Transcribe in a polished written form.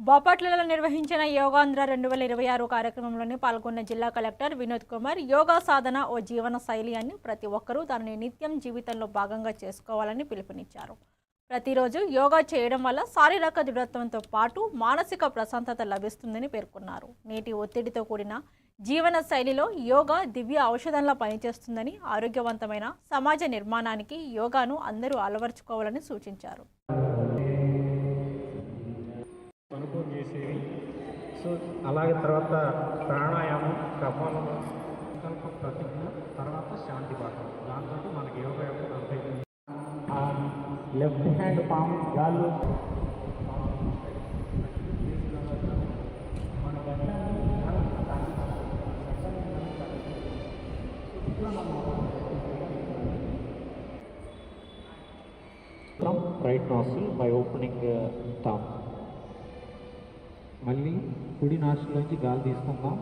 బాపట్లలో నిర్వహించిన యోగాంధ్ర 2026 కార్యక్రమంలోని పాల్గొన్న జిల్లా కలెక్టర్ వినోద్ కుమార్ యోగా సాధన ఓ జీవన శైలి అని ప్రతి ఒక్కరూ దానిని నిత్యం జీవితంలో భాగంగా చేసుకోవాలని పిలుపునిచ్చారు. ప్రతిరోజు యోగా చేయడం వల్ల శారీరక దృఢత్వంతో పాటు మానసిక ప్రశాంతత లభిస్తుందని పేర్కొన్నారు. నేటి ఒత్తిడితో కూడిన జీవన శైలిలో యోగా దివ్య ఔషధంలా పనిచేస్తుందని, ఆరోగ్యవంతమైన సమాజ నిర్మాణానికి యోగాను అందరూ అలవర్చుకోవాలని సూచించారు. అనుభవం చేసేవి. సో అలాగే తర్వాత ప్రాణాయామం, కపాలం, సంకల్ప ప్రతిజ్ఞ, తర్వాత శాంతి పాఠం. దాంతో మనకి యోగా యొక్క అంతైపోయింది. లెఫ్ట్ హ్యాండ్ పామ్ గాల్లో from right nostril by opening thumb. మళ్ళీ కుడి నాసిలోంచి గాలి తీసుకుందాం.